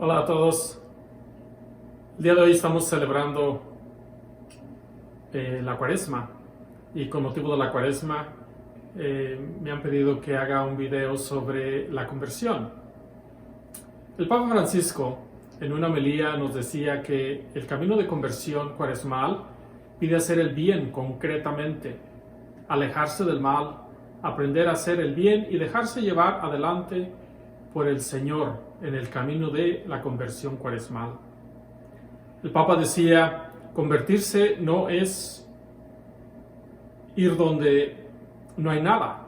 Hola a todos. El día de hoy estamos celebrando la Cuaresma y con motivo de la Cuaresma me han pedido que haga un video sobre la conversión. El Papa Francisco en una homilía nos decía que el camino de conversión cuaresmal pide hacer el bien concretamente, alejarse del mal, aprender a hacer el bien y dejarse llevar adelante por el Señor en el camino de la conversión cuaresmal. El Papa decía, convertirse no es ir donde no hay nada,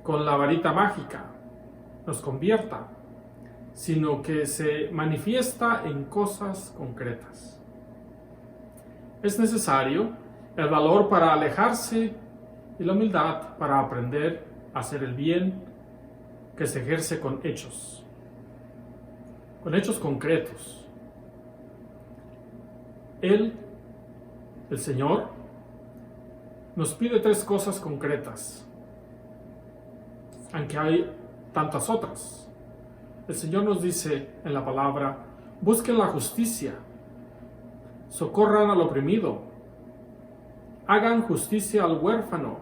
con la varita mágica nos convierta, sino que se manifiesta en cosas concretas. Es necesario el valor para alejarse y la humildad para aprender a hacer el bien que se ejerce con hechos concretos. Él, el Señor, nos pide 3 cosas concretas, aunque hay tantas otras. El Señor nos dice en la palabra, busquen la justicia, socorran al oprimido, hagan justicia al huérfano,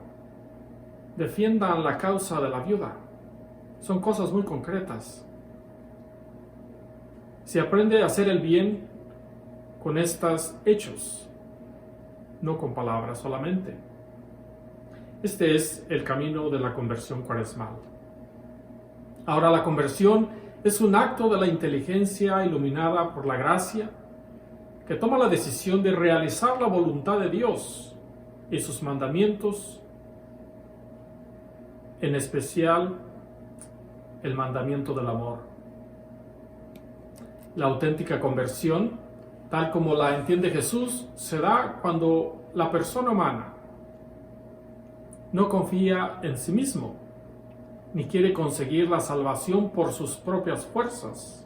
defiendan la causa de la viuda. Son cosas muy concretas. Se aprende a hacer el bien con estos hechos, no con palabras solamente. Este es el camino de la conversión cuaresmal. Ahora, la conversión es un acto de la inteligencia iluminada por la gracia que toma la decisión de realizar la voluntad de Dios y sus mandamientos, en especial el mandamiento del amor. La auténtica conversión, tal como la entiende Jesús, se da cuando la persona humana no confía en sí mismo, ni quiere conseguir la salvación por sus propias fuerzas,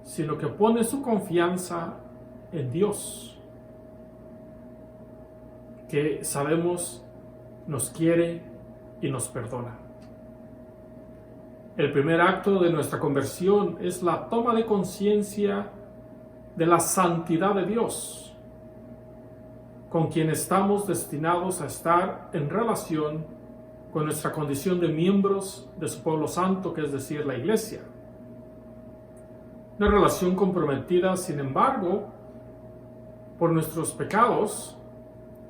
sino que pone su confianza en Dios, que sabemos nos quiere y nos perdona. El primer acto de nuestra conversión es la toma de conciencia de la santidad de Dios, con quien estamos destinados a estar en relación con nuestra condición de miembros de su pueblo santo, que es decir, la Iglesia. Una relación comprometida, sin embargo, por nuestros pecados.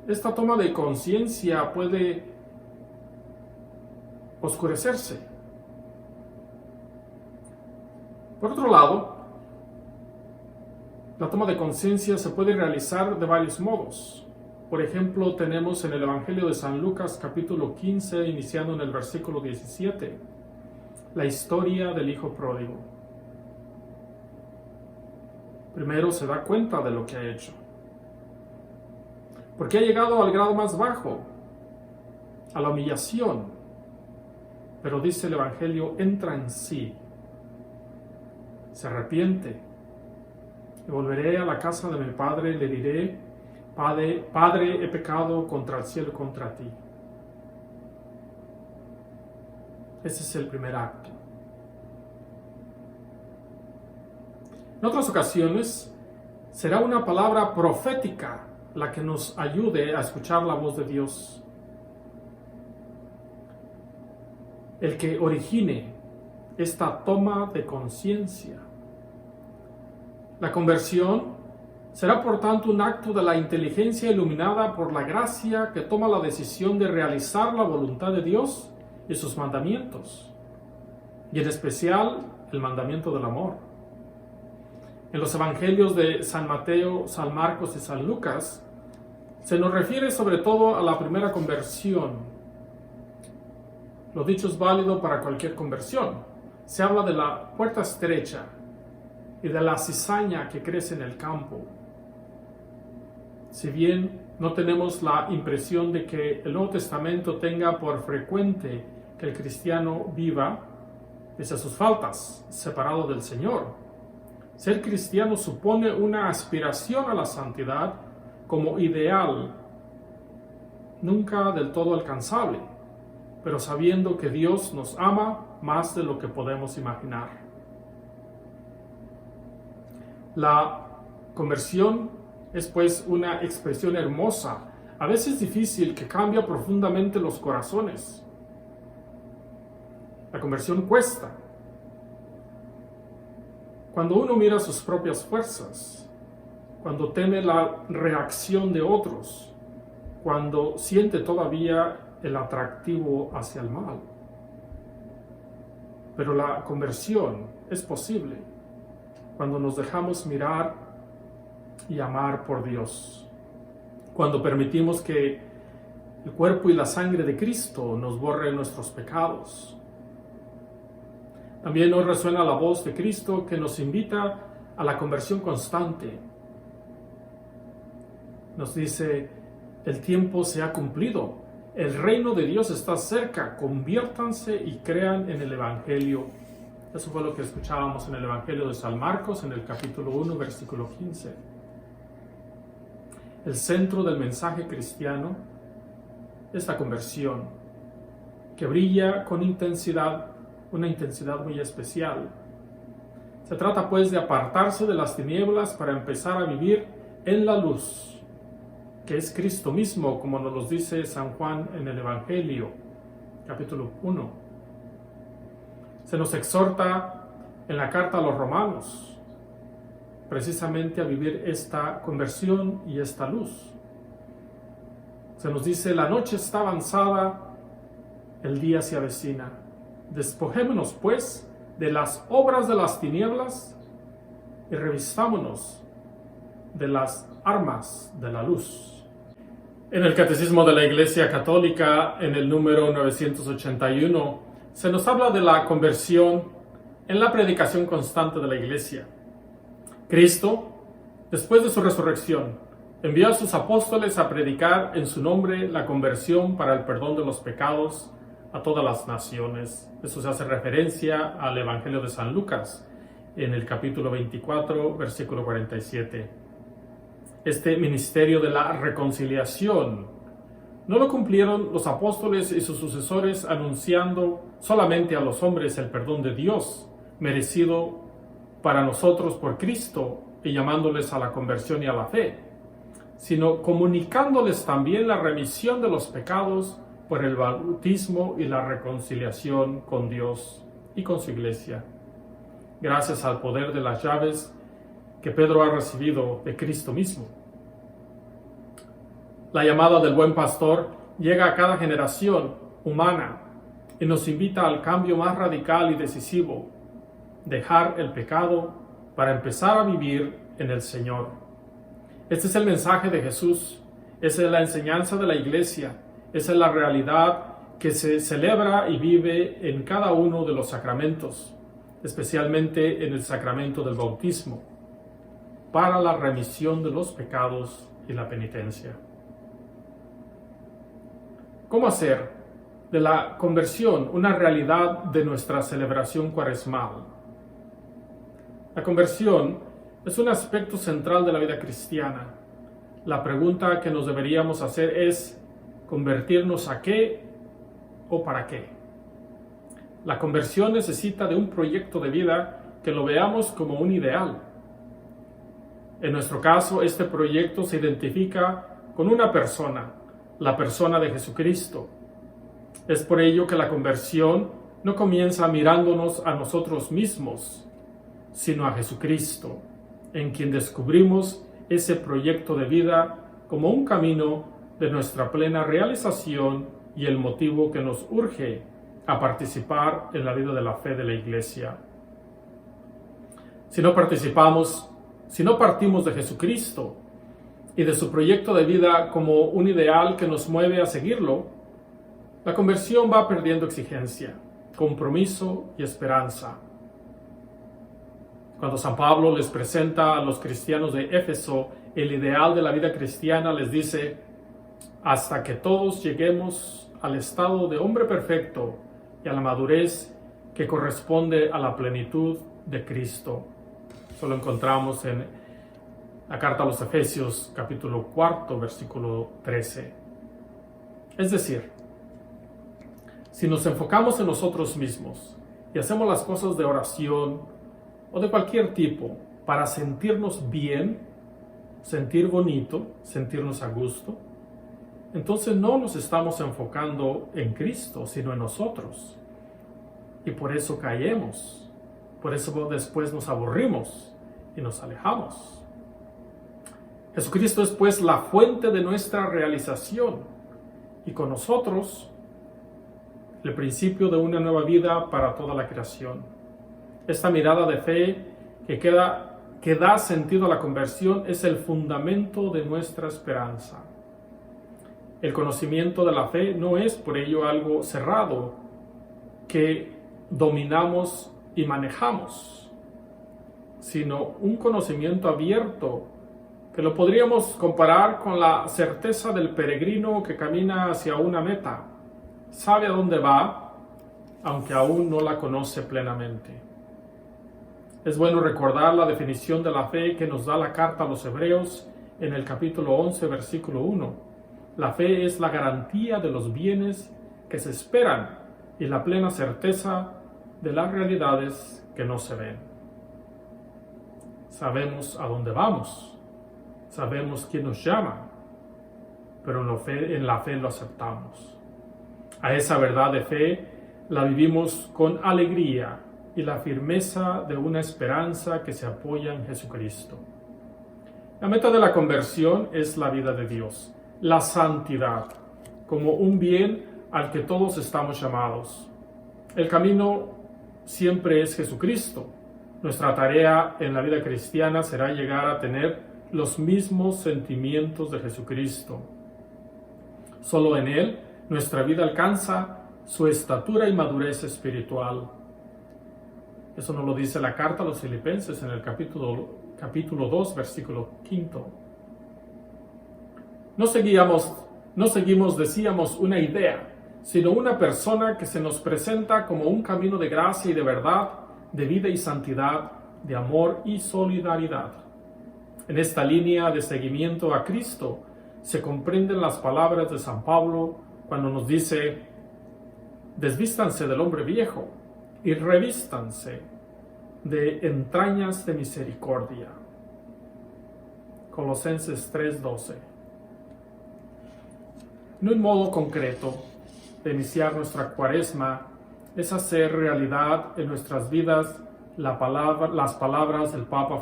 Esta toma de conciencia puede oscurecerse. Por otro lado, la toma de conciencia se puede realizar de varios modos. Por ejemplo, tenemos en el Evangelio de San Lucas, capítulo 15, iniciando en el versículo 17, la historia del hijo pródigo. Primero se da cuenta de lo que ha hecho, porque ha llegado al grado más bajo, a la humillación. Pero dice el Evangelio, entra en sí, se arrepiente, y volveré a la casa de mi padre y le diré, Padre, he pecado contra el cielo y contra ti. Ese es el primer acto. En otras ocasiones, será una palabra profética la que nos ayude a escuchar la voz de Dios. El que origine esta toma de conciencia. La conversión será por tanto un acto de la inteligencia iluminada por la gracia que toma la decisión de realizar la voluntad de Dios y sus mandamientos, y en especial el mandamiento del amor. En los evangelios de San Mateo, San Marcos y San Lucas se nos refiere sobre todo a la primera conversión. Lo dicho es válido para cualquier conversión. Se habla de la puerta estrecha y de la cizaña que crece en el campo. Si bien no tenemos la impresión de que el Nuevo Testamento tenga por frecuente que el cristiano viva, pese a sus faltas, separado del Señor, ser cristiano supone una aspiración a la santidad como ideal, nunca del todo alcanzable, pero sabiendo que Dios nos ama más de lo que podemos imaginar. La conversión es pues una expresión hermosa, a veces difícil, que cambia profundamente los corazones. La conversión cuesta. Cuando uno mira sus propias fuerzas, cuando teme la reacción de otros, cuando siente todavía el atractivo hacia el mal. Pero la conversión es posible cuando nos dejamos mirar y amar por Dios, cuando permitimos que el cuerpo y la sangre de Cristo nos borren nuestros pecados. También nos resuena la voz de Cristo que nos invita a la conversión constante. Nos dice: el tiempo se ha cumplido, el reino de Dios está cerca, conviértanse y crean en el Evangelio. Eso fue lo que escuchábamos en el Evangelio de San Marcos, en el capítulo 1, versículo 15. El centro del mensaje cristiano es la conversión, que brilla con intensidad, una intensidad muy especial. Se trata pues de apartarse de las tinieblas para empezar a vivir en la luz, que es Cristo mismo, como nos lo dice San Juan en el Evangelio, capítulo 1. Se nos exhorta en la carta a los Romanos, precisamente a vivir esta conversión y esta luz. Se nos dice: la noche está avanzada, el día se avecina. Despojémonos, pues, de las obras de las tinieblas y revistámonos de las armas de la luz. En el Catecismo de la Iglesia Católica, en el número 981, se nos habla de la conversión en la predicación constante de la Iglesia. Cristo, después de su resurrección, envió a sus apóstoles a predicar en su nombre la conversión para el perdón de los pecados a todas las naciones. Eso se hace referencia al Evangelio de San Lucas, en el capítulo 24, versículo 47. Este ministerio de la reconciliación no lo cumplieron los apóstoles y sus sucesores anunciando solamente a los hombres el perdón de Dios, merecido para nosotros por Cristo, y llamándoles a la conversión y a la fe, sino comunicándoles también la remisión de los pecados por el bautismo y la reconciliación con Dios y con su iglesia, gracias al poder de las llaves que Pedro ha recibido de Cristo mismo. La llamada del buen pastor llega a cada generación humana y nos invita al cambio más radical y decisivo: dejar el pecado para empezar a vivir en el Señor. Este es el mensaje de Jesús, esa es la enseñanza de la Iglesia, esa es la realidad que se celebra y vive en cada uno de los sacramentos, especialmente en el sacramento del bautismo, para la remisión de los pecados y la penitencia. ¿Cómo hacer de la conversión una realidad de nuestra celebración cuaresmal? La conversión es un aspecto central de la vida cristiana. La pregunta que nos deberíamos hacer es: ¿convertirnos a qué o para qué? La conversión necesita de un proyecto de vida que lo veamos como un ideal. En nuestro caso, este proyecto se identifica con una persona, la persona de Jesucristo. Es por ello que la conversión no comienza mirándonos a nosotros mismos, sino a Jesucristo, en quien descubrimos ese proyecto de vida como un camino de nuestra plena realización y el motivo que nos urge a participar en la vida de la fe de la Iglesia. Si no partimos de Jesucristo y de su proyecto de vida como un ideal que nos mueve a seguirlo, la conversión va perdiendo exigencia, compromiso y esperanza. Cuando San Pablo les presenta a los cristianos de Éfeso el ideal de la vida cristiana, les dice: hasta que todos lleguemos al estado de hombre perfecto y a la madurez que corresponde a la plenitud de Cristo. Eso lo encontramos en la carta a los Efesios, capítulo 4, versículo 13. Es decir, si nos enfocamos en nosotros mismos y hacemos las cosas de oración o de cualquier tipo para sentirnos bien, sentir bonito, sentirnos a gusto, entonces no nos estamos enfocando en Cristo, sino en nosotros. Y por eso caemos, por eso después nos aburrimos y nos alejamos. Jesucristo es pues la fuente de nuestra realización y con nosotros el principio de una nueva vida para toda la creación. Esta mirada de fe que da sentido a la conversión es el fundamento de nuestra esperanza. El conocimiento de la fe no es por ello algo cerrado que dominamos y manejamos, sino un conocimiento abierto que lo podríamos comparar con la certeza del peregrino que camina hacia una meta. Sabe a dónde va, aunque aún no la conoce plenamente. Es bueno recordar la definición de la fe que nos da la carta a los Hebreos en el capítulo 11, versículo 1. La fe es la garantía de los bienes que se esperan y la plena certeza de las realidades que no se ven. Sabemos a dónde vamos, sabemos quién nos llama, pero en la fe lo aceptamos. A esa verdad de fe la vivimos con alegría y la firmeza de una esperanza que se apoya en Jesucristo. La meta de la conversión es la vida de Dios, la santidad, como un bien al que todos estamos llamados. El camino siempre es Jesucristo. Nuestra tarea en la vida cristiana será llegar a tener los mismos sentimientos de Jesucristo. Solo en Él nuestra vida alcanza su estatura y madurez espiritual. Eso nos lo dice la carta a los Filipenses en el capítulo 2, versículo 5. No seguimos, decíamos, una idea, sino una persona que se nos presenta como un camino de gracia y de verdad, de vida y santidad, de amor y solidaridad. En esta línea de seguimiento a Cristo se comprenden las palabras de San Pablo cuando nos dice: desvístanse del hombre viejo y revístanse de entrañas de misericordia. Colosenses 3:12. Un modo concreto de iniciar nuestra cuaresma es hacer realidad en nuestras vidas las palabras del Papa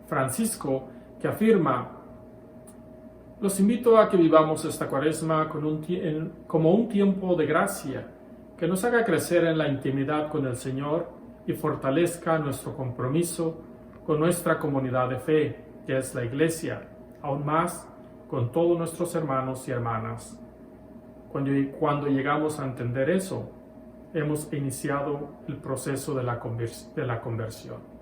Francisco, que afirma: los invito a que vivamos esta cuaresma como un tiempo de gracia, que nos haga crecer en la intimidad con el Señor y fortalezca nuestro compromiso con nuestra comunidad de fe, que es la Iglesia, aún más con todos nuestros hermanos y hermanas. Cuando llegamos a entender eso, hemos iniciado el proceso de la conversión.